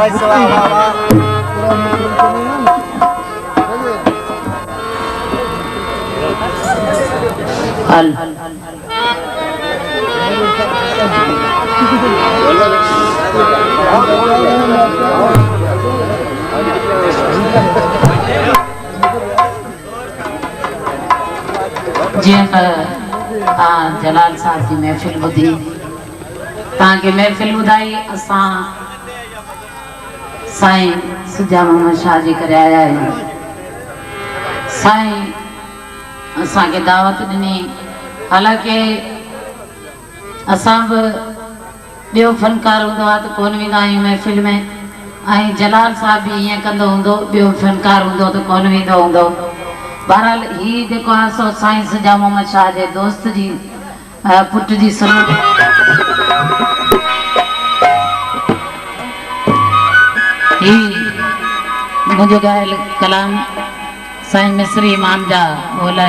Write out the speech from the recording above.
जी जलाल साहब की महफिल बुधी ताकि महफिल बुधाई असा साईं सुजा मोहम्मद शाह जी करे आया है साईं असा के दावत दिनी हालांकि असा बियो फनकार होंदो आ तो कोन विंदा आहियूं महफिल में आई जलाल साहब भी ये कंदो होंदो बियो फनकार होंदो तो कोन विंदो होंदो बहरहाल ही जेको आहे सो साईं सुजा मोहम्मद शाह जे दोस्त जी पुट जी सुनो ही मुझे गायल कलाम साईं मिस्री इमाम जा बोला